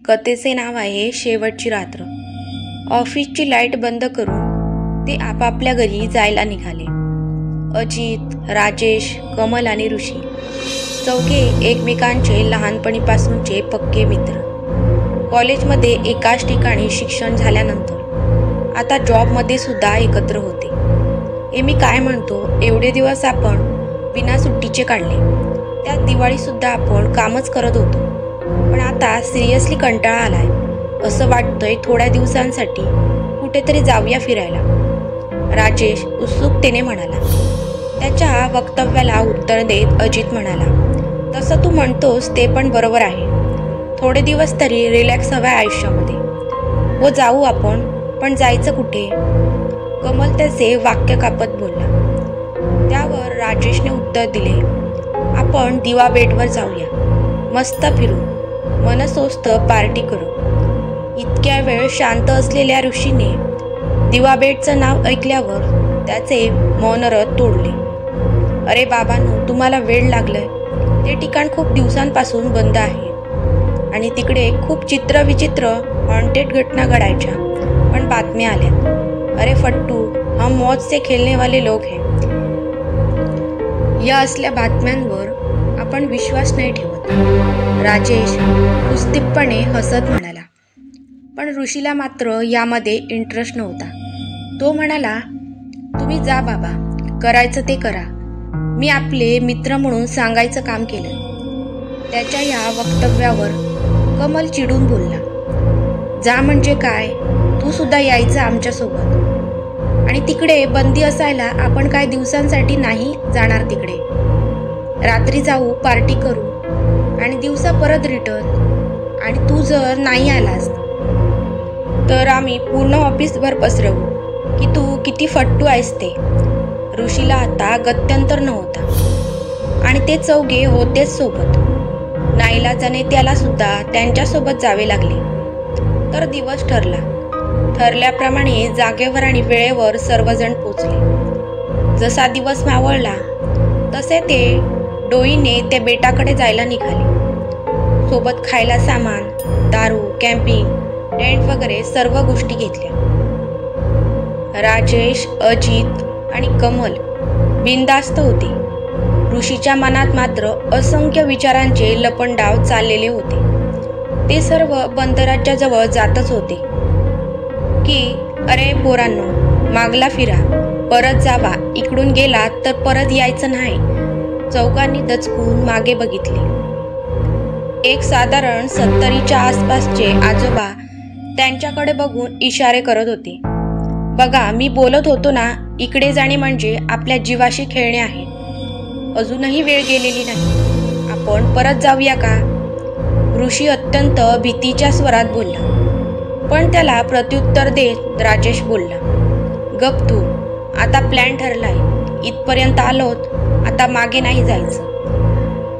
कथेचे नाव आहे शेवटची रात्र. ऑफिसची लाईट बंद करून ते आपापल्या घरी जायला निघाले. अजित, राजेश, कमल आणि ऋषी चौघे एकमेकांचे लहानपणीपासूनचे पक्के मित्र. कॉलेजमध्ये एकाच ठिकाणी शिक्षण झाल्यानंतर आता जॉबमध्ये सुद्धा एकत्र होते. हे मी काय म्हणतो, एवढे दिवस आपण बिना सुट्टीचे काढले. त्यात दिवाळीसुद्धा आपण कामच करत होतो. पण आता सिरियसली कंटाळा आलाय. असं वाटतंय थोड्या दिवसांसाठी कुठेतरी जाऊया फिरायला, राजेश उत्सुकतेने म्हणाला. त्याच्या वक्तव्याला उत्तर देत अजित म्हणाला, तसं तू म्हणतोस ते पण बरोबर आहे. थोडे दिवस तरी रिलॅक्स हवा आयुष्यामध्ये. हो जाऊ आपण, पण जायचं कुठे? कमल त्याचे वाक्य कापत बोलला. त्यावर राजेशने उत्तर दिले, आपण दिवा बेटवर जाऊया, मस्त फिरू, मनसोक्त पार्टी करू. इतक्या वेळ शांत असलेल्या ऋषीने दिवा बेटचं नाव ऐकल्यावर त्याचे मौनव्रत तोडले. अरे बाबांनो, तुम्हाला वेळ लागलंय. ते ठिकाण खूप दिवसांपासून बंद आहे आणि तिकडे खूप चित्रविचित्र हॉन्टेड घटना घडायच्या, पण बातम्या आल्या. अरे फट्टू, हम मौत से खेलने वाले लोग हैं. या असल्या बातम्यांवर आपण विश्वास नाही ठेवत. राजेश पुस्तिकपणे हसत म्हणाला. पण ऋषीला मात्र यामध्ये इंटरेस्ट नव्हता. तो म्हणाला, तुम्ही जा बाबा, करायचं ते करा. मी आपले मित्र म्हणून सांगायचं काम केलं. त्याच्या या वक्तव्यावर कमल चिडून बोलला. जा म्हणजे काय? तू सुद्धा यायचं आमच्यासोबत. आणि तिकडे बंदी असायला आपण काय दिवसांसाठी नाही जाणार तिकडे. रात्री जाऊ, पार्टी करू आणि दिवसा परत रिटर्न. आणि तू जर नाही आलास तर आम्ही पूर्ण ऑफिसभर पसरवू की तू किती फट्टू आहेस ते. ऋषीला आता गत्यंतर नव्हता आणि ते चौघे होतेच सोबत. नाईलाजाने त्याला सुद्धा त्यांच्यासोबत जावे लागले. तर दिवस ठरल्याप्रमाणे जागेवर आणि वेळेवर सर्वजण पोचले. जसा दिवस मावळला तसे ते डोईने त्या बेटाकडे जायला निघाले. सोबत खायला सामान, दारू, कॅम्पिंग, टेंट वगैरे सर्व गोष्टी घेतल्या. राजेश, अजित आणि कमल बिनधास्त होते. ऋषीच्या मनात मात्र असंख्य विचारांचे लपंडाव चाललेले होते. ते सर्व बंदराच्या जवळ जातच होते की अरे पोरांनो, मागला फिरा, परत जावा. इकडून गेला तर परत यायचं नाही. चौघांनी दचकून मागे बघितले. एक साधारण 70च्या आसपासचे आजोबा त्यांच्याकडे बघून इशारे करत होते. बघा, मी बोलत होतो ना, इकडे जाणे म्हणजे आपल्या जीवाशी खेळणे आहे. अजूनही वेळ गेलेली नाही. आपण परत जाऊया का? ऋषी अत्यंत भीतीच्या स्वरात बोलला. पण त्याला प्रत्युत्तर देत राजेश बोलला, गप तू, आता प्लॅन ठरलाय. इथपर्यंत आलोत, आता मागे नाही जायचं.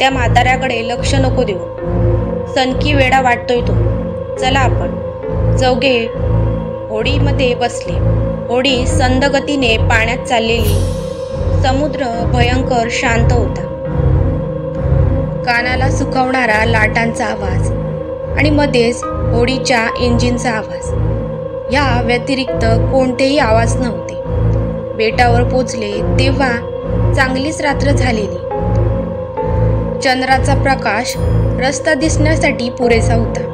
त्या म्हाताऱ्याकडे लक्ष नको देऊ. सनकी वेडा वाटतोय तो. चला आपण. चौघे होडीमध्ये बसले. होडी संथ गतीने पाण्यात चाललेली. समुद्र भयंकर शांत होता. कानाला सुखावणारा लाटांचा आवाज आणि मध्येच होडीच्या इंजिनचा आवाज. या व्यतिरिक्त कोणतेही आवाज नव्हते. बेटावर पोचले तेव्हा चांगलीच रात्र झालेली. चंद्राचा प्रकाश रस्ता दिसण्यासाठी पुरेसा होता.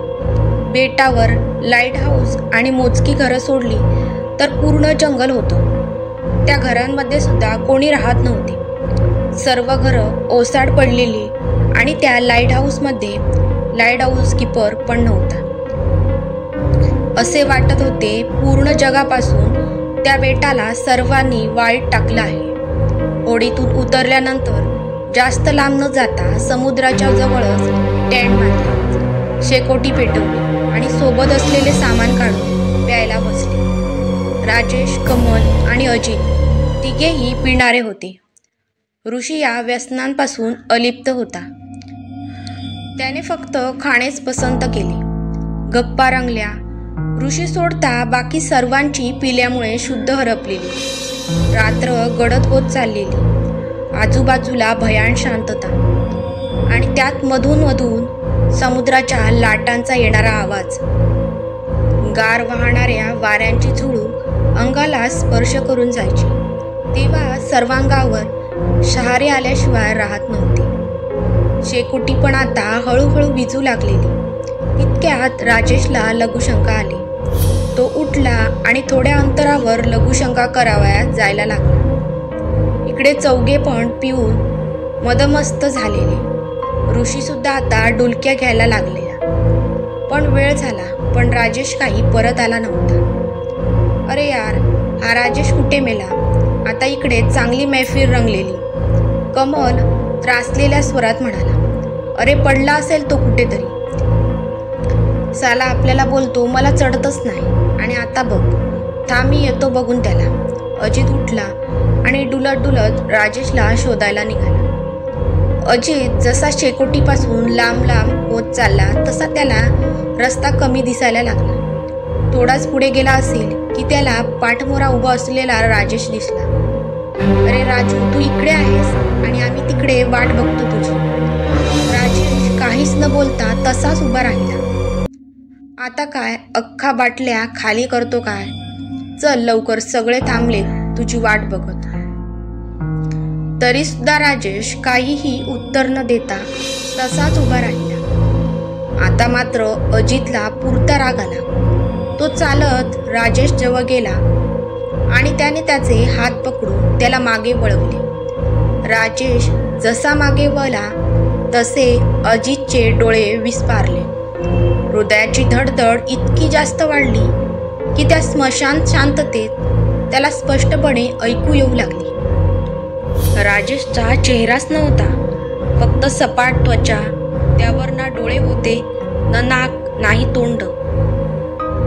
बेटावर लाईट हाऊस आणि मोजकी घरं सोडली तर पूर्ण जंगल होतं. त्या घरांमध्ये सुद्धा कोणी राहत नव्हते. सर्व घरं ओसाड पडलेली आणि त्या लाईट हाऊसमध्ये लाईट हाऊस कीपर पण नव्हता. असे वाटत होते पूर्ण जगापासून त्या बेटाला सर्वांनी वाळीत टाकलं आहे. होडीतून उतरल्यानंतर जास्त लांब न जाता समुद्राच्या जवळच टेंट बांधले, शेकोटी पेटवली आणि सोबत असलेले सामान काढून प्यायला बसले. राजेश, कमल आणि अजित तिघेही पिणारे होते. ऋषी या व्यसनांपासून अलिप्त होता. त्याने फक्त खाणेच पसंत केले. गप्पा रंगल्या. ऋषी सोडता बाकी सर्वांची पिल्यामुळे शुद्ध हरपलेली. रात्र गडद होत चाललेली. आजूबाजूला भयान शांतता आणि त्यात मधून मधून समुद्राच्या लाटांचा येणारा आवाज, गार वाहणाऱ्या वाऱ्यांची झुळूक अंगाला स्पर्श करून जायची, तेव्हा सर्वांगावर शहारे आल्याशिवाय राहत नव्हते. शेकोटी पण आता हळूहळू विजू लागलेली. इतक्यात राजेशला लघुशंका आली. तो उठला आणि थोड्या अंतरावर लघुशंका करावयास जायला लागला. इकडे चौघे पण पिऊन मदमस्त झालेले. ऋषीसुद्धा आता डुलक्या घ्यायला लागलेला. पण वेळ झाला, पण राजेश काही परत आला नव्हता. अरे यार, हा राजेश कुठे मेला? आता इकडे चांगली मैफिल रंगलेली. कमल त्रासलेल्या स्वरात म्हणाला, अरे पडला असेल तो कुठेतरी. साला आपल्याला बोलतो मला चढतच नाही, आणि आता बघ. थांब, मी येतो बघून त्याला. अजित उठला आणि डुलत डुलत राजेशला शोधायला निघाला. अजित जसा शेकोटीपासून लांब लांब होत चालला तसा त्याला रस्ता कमी दिसायला लागला. थोडाच पुढे गेला असेल की त्याला पाठमोरा उभा असलेला राजेश दिसला. अरे राजू, तू इकडे आहेस आणि आम्ही तिकडे वाट बघतो तुझी. राजेश काहीच न बोलता तसाच उभा राहिला. आता काय अख्खा बाटल्या खाली करतो काय? चल लवकर, सगळे थांबले तुझी वाट बघत. तरी सुद्धा राजेश काहीही उत्तर न देता तसाच उभा राहिला. आता मात्र अजितला पुरता राग आला. तो चालत राजेश जवळ गेला आणि त्याने त्याचे हात पकडून त्याला मागे वळवले. राजेश जसा मागे वळला तसे अजितचे डोळे विस्फारले. हृदयाची धडधड इतकी जास्त वाढली की त्या स्मशान शांततेत त्याला स्पष्टपणे ऐकू येऊ लागली. राजेशचा चेहराच नव्हता, फक्त सपाट त्वचा, त्यावर ना डोळे होते, न नाक, नाही तोंड.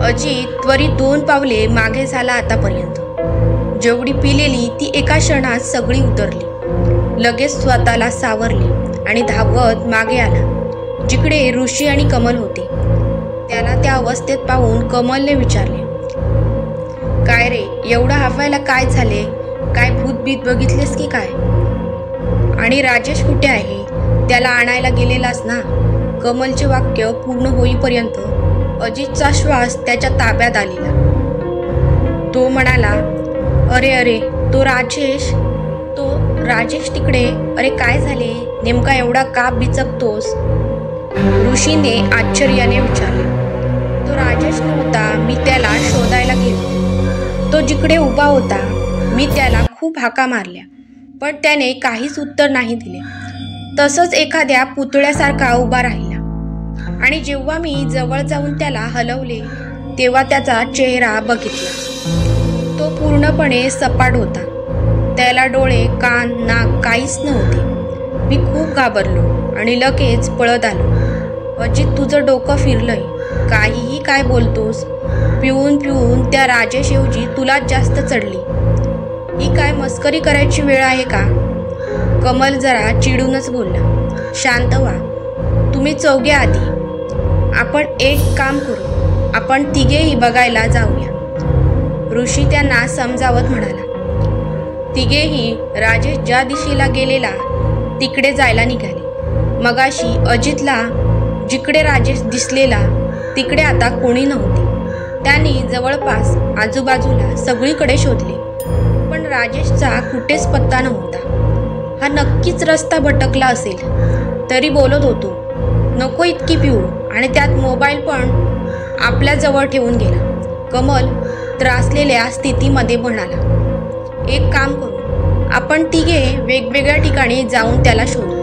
अजित त्वरित 2 पावले मागे झाला. आतापर्यंत जेवढी पिलेली ती एका क्षणात सगळी उतरली. लगेच स्वतःला सावरले आणि धावत मागे आला जिकडे ऋषी आणि कमल होते. त्याला त्या अवस्थेत पाहून कमलने विचारले, काय रे, एवढं हाफायला काय झाले? काय भूतबीत बघितलेस की काय? आणि राजेश कुठे आहे? त्याला आणायला गेलेलास ना? कमलचे वाक्य पूर्ण होईपर्यंत अजितचा श्वास त्याच्या ताब्यात आलेला. तो म्हणाला, अरे अरे, तो राजेश तिकडे. अरे काय झाले? नेमका एवढा का बिचकतोस? ऋषीने आश्चर्याने विचारले. तो राजेश नव्हता, मी त्याला शोधायला गेलो. तो जिकडे उभा होता मी त्याला खूप हाका मारल्या, पण त्याने काहीच उत्तर नाही दिले. तसंच एखाद्या पुतळ्यासारखा उभा राहिला. आणि जेव्हा मी जवळ जाऊन त्याला हलवले तेव्हा त्याचा चेहरा बघितला. तो पूर्णपणे सपाट होता. त्याला डोळे, कान, नाक काहीच नव्हते. मी खूप घाबरलो आणि लगेच पळत आलो. अजित, तुझं डोकं फिरलंय. काहीही काय बोलतोस? पिऊन पिऊन त्या राजेशऐवजी तुलाच जास्त चढली. ही काय मस्करी करायची वेळ आहे का? कमल जरा चिडूनच बोलला. शांत व्हा, तुम्ही चौघे आधी. आपण एक काम करू, आपण तिघेही बघायला जाऊया. ऋषी त्यांना समजावत म्हणाला. तिघेही राजेश ज्या दिशेला गेलेला तिकडे जायला निघाले. मगाशी अजितला जिकडे राजेश दिसलेला तिकडे आता कोणी नव्हते. त्यांनी जवळपास आजूबाजूला सगळीकडे शोधले, पण राजेशचा कुठेच पत्ता नव्हता. हा नक्कीच रस्ता भटकला असेल. तरी बोलत होतो, नको इतकी पिऊ, आणि त्यात मोबाईल पण आपल्याजवळ ठेवून गेला. कमल त्रासलेल्या स्थितीमध्ये म्हणाला, एक काम करू, आपण तिघे वेगवेगळ्या ठिकाणी जाऊन त्याला शोधू,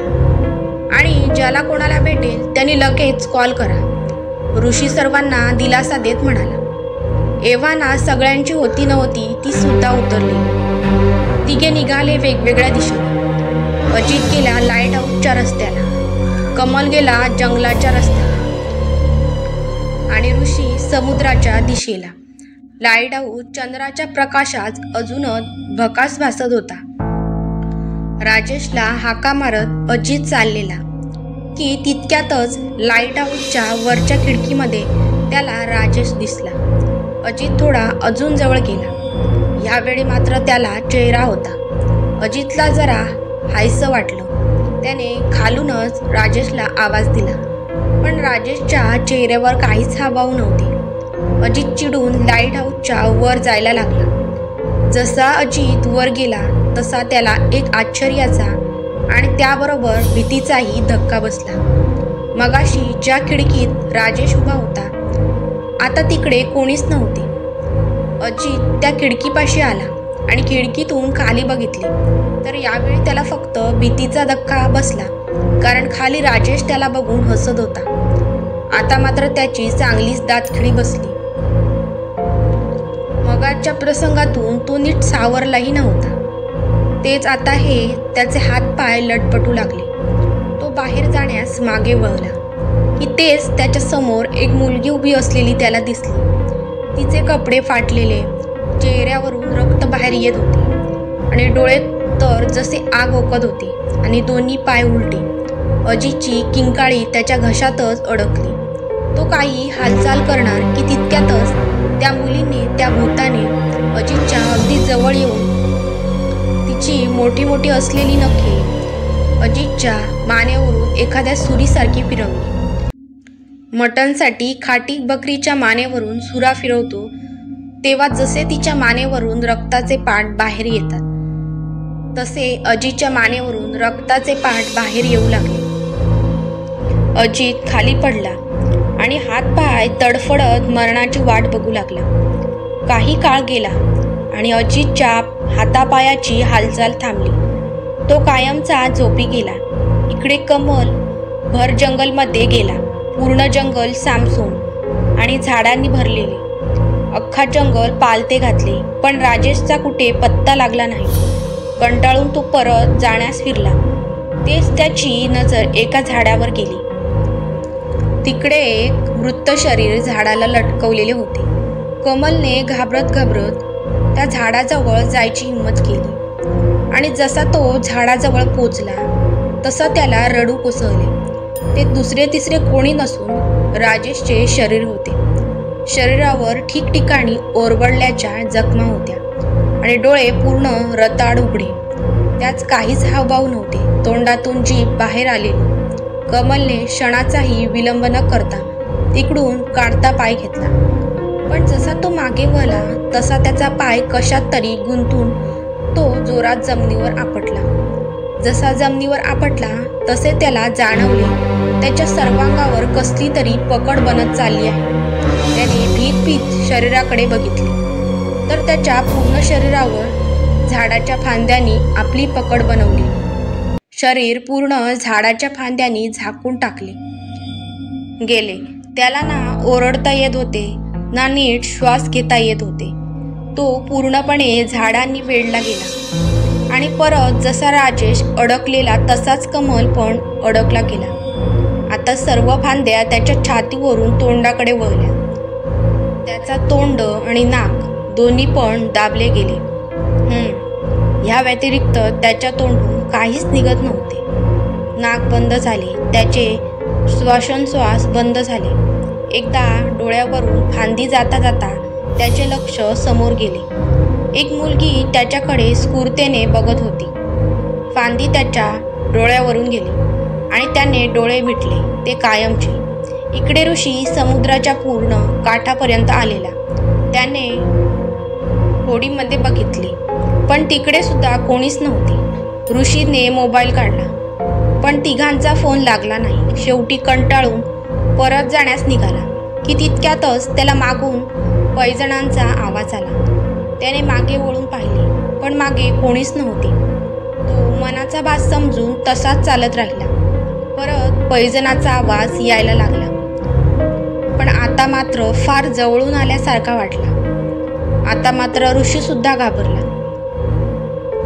आणि ज्याला कोणाला भेटेल त्यांनी लगेच कॉल करा. ऋषी सर्वांना दिलासा देत म्हणाला. एव्हाना सगळ्यांची होती नव्हती ती सुद्धा उतरली. तिघे निघाले वेगवेगळ्या दिशेने. अजित गेला लाईट हाऊसच्या रस्त्याला, कमल गेला जंगलाच्या रस्त्याला, आणि ऋषी समुद्राच्या दिशेला. लाईट हाऊस चंद्राच्या प्रकाशात अजूनच भकास भासत होता. राजेशला हाका मारत अजित चाललेला की तितक्यातच लाईट हाऊसच्या वरच्या खिडकीमध्ये त्याला राजेश दिसला. अजित थोडा अजून जवळ गेला. यावेळी मात्र त्याला चेहरा होता. अजितला जरा हायसं वाटलं. त्याने खालूनच राजेशला आवाज दिला, पण राजेशच्या चेहऱ्यावर काहीच हावभाव नव्हते. अजित चिडून लाईट हाऊसच्या वर जायला लागला. जसा अजित वर गेला तसा त्याला एक आश्चर्याचा आणि त्याबरोबर भीतीचाही धक्का बसला. मगाशी ज्या खिडकीत राजेश उभा होता आता तिकडे कोणीच नव्हते. अजित त्या खिडकीपाशी आला आणि खिडकीतून खाली बघितले तर यावेळी त्याला फक्त भीतीचा धक्का बसला, कारण खाली राजेश त्याला बघून हसत होता. आता मात्र त्याची चांगलीच दातखिळी बसली. मगाच्या प्रसंगातून तो नीट सावरलाही नव्हता. तेच आता हे त्याचे हातपाय लटपटू लागले. तो बाहेर जाण्यास मागे वळला की तेच त्याच्या समोर एक मुलगी उभी असलेली त्याला दिसली. तिचे कपडे फाटलेले, चेहऱ्यावरून रक्त बाहेर येत होते आणि डोळे तर जसे आग ओकत होते आणि दोन्ही पाय उलटे. अजितची किंकाळी त्याच्या घशातच अडकली. तो काही हालचाल करणार की तितक्यातच त्या मुलीने, त्या भूताने अजितच्या अगदी जवळ येऊन तिची मोठी मोठी असलेली नखे अजितच्या मानेवरून एखाद्या सुरीसारखी फिरवली. मटणसाठी खाटी बकरीच्या मानेवरून सुरा फिरवतो तेव्हा जसे तिच्या मानेवरून रक्ताचे पाठ बाहेर येतात तसे अजितच्या मानेवरून रक्ताचे पाठ बाहेर येऊ लागले. अजित खाली पडला आणि हातपाय तडफडत मरणाची वाट बघू लागला. काही काळ गेला आणि अजितच्या हातापायाची हालचाल थांबली. तो कायमचा झोपी गेला. इकडे कमल भर जंगलमध्ये गेला. पूर्ण जंगल सामसूम आणि झाडांनी भरलेले. अख्खा जंगल पालथे घातले, पण राजेशचा कुठे पत्ता लागला नाही. कंटाळून तो परत जाण्यास फिरला. तेच त्याची नजर एका झाडावर गेली. तिकडे एक मृत शरीर झाडाला लटकवलेले होते. कमलने घाबरत घाबरत त्या झाडाजवळ जायची हिंमत केली आणि जसा तो झाडाजवळ पोचला तसा त्याला रडू कोसळले. ते दुसरे तिसरे कोणी नसून राजेशचे शरीर होते. शरीरावर ठिकठिकाणी ओरबडल्याच्या जखमा होत्या आणि डोळे पूर्ण रताळ उघडे. त्याच काहीच हावभाव नव्हते. तोंडातून जीभ बाहेर आलेली. कमलने क्षणाचाही विलंब न करता तिकडून काढता पाय घेतला, पण जसा तो मागे वळला तसा त्याचा पाय कशात तरी गुंतून तो जोरात जमिनीवर आपटला. जसा जमिनीवर आपटला तसे त्याला जाणवले त्याच्या सर्वांगावर कसली तरी पकड बनत चालली आहे. त्याने भीत शरीराकडे बघितले तर त्याच्या पूर्ण शरीरावर झाडाच्या फांद्यांनी आपली पकड बनवली. शरीर पूर्ण झाडाच्या फांद्यांनी झाकून टाकले गेले. त्याला ना ओरडता येत होते ना नीट श्वास घेता येत होते. तो पूर्णपणे झाडांनी वेढला गेला आणि परत जसा राजेश अडकलेला तसाच कमल पण अडकला गेला. आता सर्व फांद्या त्याच्या छातीवरून तोंडाकडे वळल्या. त्याचा तोंड आणि नाक दोन्ही पण दाबले गेले. ह्या व्यतिरिक्त त्याच्या तोंडून काहीच निघत नव्हते. नाक बंद झाले. त्याचे श्वासोच्छ्वास बंद झाले. एकदा डोळ्यावरून फांदी जाता जाता त्याचे लक्ष समोर गेले. एक मुलगी त्याच्याकडे स्फूर्तीने बघत होती. फांदी त्याच्या डोळ्यावरून गेली आणि त्याने डोळे मिटले ते कायमचे. इकडे ऋषी समुद्राच्या पूर्ण काठापर्यंत आलेला. त्याने होडीमध्ये बघितले पण तिकडे सुद्धा कोणीच नव्हते. ऋषीने मोबाईल काढला पण तिघांचा फोन लागला नाही. शेवटी कंटाळून परत जाण्यास निघाला की तितक्यातच त्याला मागून पैजणांचा आवाज आला. त्याने मागे वळून पाहिले पण मागे कोणीच नव्हते. तो मनाचा भास समजून तसाच चालत राहिला. परत पैजणाचा आवाज यायला लागला, पण आता मात्र फार जवळून आल्यासारखा वाटला. आता मात्र ऋषी सुद्धा घाबरला.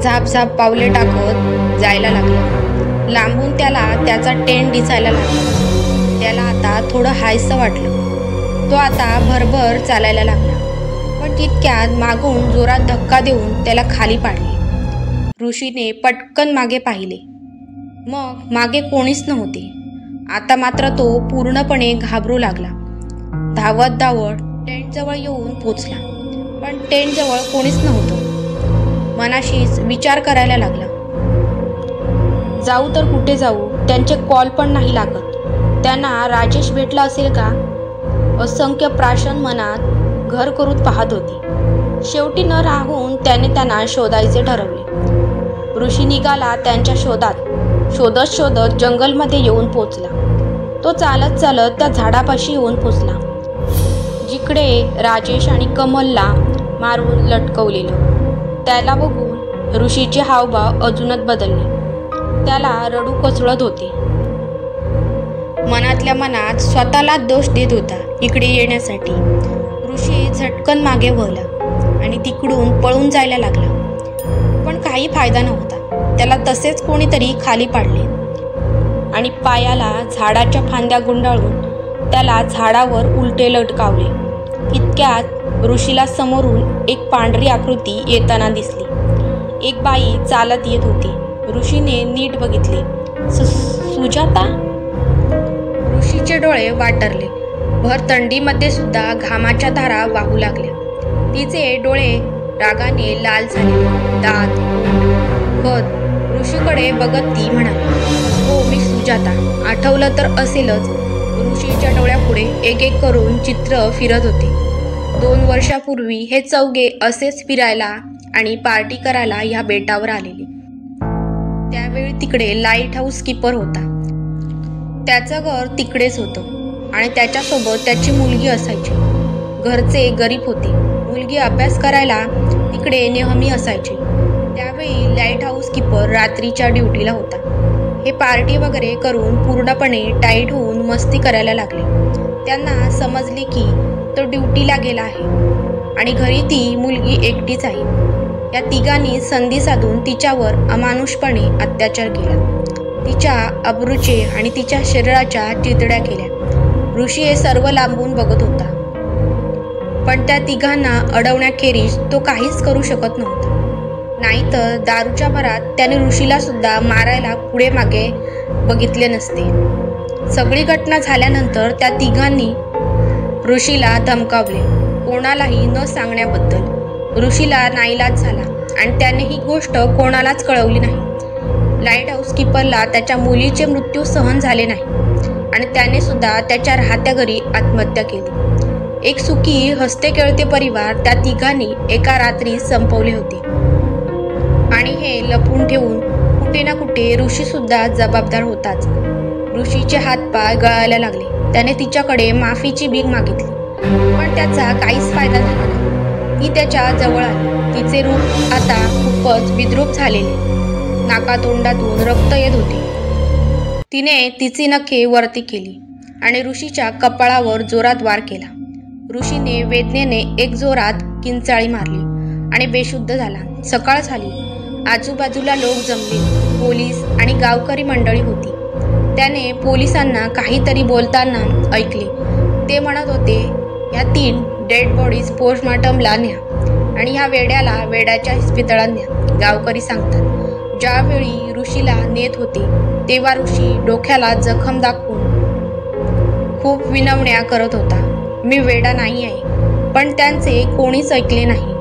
झापझाप पावले टाकत जायला लागला. लांबून त्याला त्याचा टेंट दिसायला लागला. त्याला आता थोडं हायसं वाटलं. तो आता भरभर चालायला लागला, पण तितक्यात मागून जोरात धक्का देऊन त्याला खाली पाडले. ऋषीने पटकन मागे पाहिले, मग मागे कोणीच नव्हते. आता मात्र तो पूर्णपणे घाबरू लागला. धावत धावत टेंटजवळ येऊन पोचला, पण टेंटजवळ कोणीच नव्हतं. मनाशीच विचार करायला लागला, जाऊ तर कुठे जाऊ? त्यांचे कॉल पण नाही लागत. त्यांना राजेश भेटला असेल का? असंख्य प्राशन मनात घर करून पाहत होती. शेवटी न राहून त्याने त्यांना शोधायचे ठरवले. ऋषी निघाला त्यांच्या शोधात. शोधत शोधत जंगलमध्ये येऊन पोचला. तो चालत चालत त्या झाडापाशी येऊन पोचला जिकडे राजेश आणि कमलला मारून लटकवलेलं. त्याला बघून ऋषीचे हावभाव अजूनच बदलले. त्याला रडू कोसळत होते. मनातल्या मनात स्वतःला दोष देत होता इकडे येण्यासाठी. ऋषी झटकन मागे वळला आणि तिकडून पळून जायला लागला. पण काही फायदा नव्हता. त्याला तसेच कोणीतरी खाली पाडले आणि पायाला झाडाच्या फांद्या गुंडाळून त्याला झाडावर उलटे लटकावले. इतक्यात ऋषीला समोरून एक पांढरी आकृती येताना दिसली. एक बाई चालत येत होती. ऋषीने नीट बघितले. सुजाता? ऋषीचे डोळे वाटरले. भर थंडीमध्ये सुद्धा घामाच्या धारा वाहू लागल्या. तिचे डोळे रागाने लाल झाले. दात खत. ऋषीकडे बघत ती म्हणाली, हो मी सुजाता. आठवलं तर असेलच. ऋषीच्या डोळ्यापुढे एक एक करून चित्र फिरत होते. 2 वर्षापूर्वी हे चौघे असेच फिरायला आणि पार्टी करायला ह्या बेटावर आलेले. त्यावेळी तिकडे लाईट हाऊस कीपर होता. त्याचं घर तिकडेच होतं आणि त्याच्यासोबत त्याची मुलगी असायची. घरचे गरीब होते. मुलगी अभ्यास करायला तिकडे नेहमी असायची. त्यावेळी लाईट हाऊस कीपर रात्रीच्या ड्युटीला होता. हे पार्टी वगैरे करून पूर्णपणे टाईट होऊन मस्ती करायला लागले. त्यांना समजले की तो ड्युटीला गेला आहे आणि घरी ती मुलगी एकटीच आहे. या तिघांनी संधी साधून तिच्यावर अमानुषपणे अत्याचार केला. तिच्या अब्रूचे आणि तिच्या शरीराच्या चितड्या केल्या. ऋषी हे सर्व लांबून बघत होता. पण त्या तिघांना अडवण्याखेरीज तो काहीच करू शकत नव्हता. नाहीतर दारूच्या भरात त्याने ऋषीला सुद्धा मारायला पुढे मागे बघितले नसते. सगळी घटना झाल्यानंतर त्या तिघांनी ऋषीला धमकावले, कोणालाही न सांगण्याबद्दल. ऋषीला नाईलाज झाला आणि त्याने ही गोष्ट कोणालाच कळवली नाही. लाईट हाऊस कीपरला त्याच्या मुलीचे मृत्यू सहन झाले नाही आणि त्याने सुद्धा त्याच्या राहत्या घरी आत्महत्या केली. एक सुखी हसते खेळते परिवार त्या तिघांनी एका रात्री संपवले होते. आणि हे लपून ठेवून कुठे ना कुठे ऋषी सुद्धा जबाबदार होताच. ऋषीचे हातपाय गळायला लागले. त्याने तिच्याकडे माफीची भीक मागितली पण त्याचा काहीच फायदा झाला नाही. ती त्याच्या जवळ आली. तिचे रूप आता खूपच विद्रूप झालेले. नाकातोंडातून रक्त येत होते. तिने तिची नखे वरती केली आणि ऋषीच्या कपाळावर जोरात वार केला. ऋषीने वेदनेने एक जोरात किंचाळी मारली आणि बेशुद्ध झाला. सकाळ झाली. आजूबाजूला लोक जमले. पोलीस आणि गावकरी मंडळी होती. त्याने पोलिसांना काहीतरी बोलताना ऐकले. ते म्हणत होते, या 3 डेड बॉडीज पोस्टमॉर्टमला न्या आणि ह्या वेड्याला वेड्याच्या इस्पितळात न्या. गावकरी सांगतात. ज्यावेळी ऋषीला नेत होते तेव्हा ऋषी डोक्याला जखम दाखवून खूप विनवण्या करत होता. मी वेडा नाही आहे. पण त्यांचे कोणीच ऐकले नाही.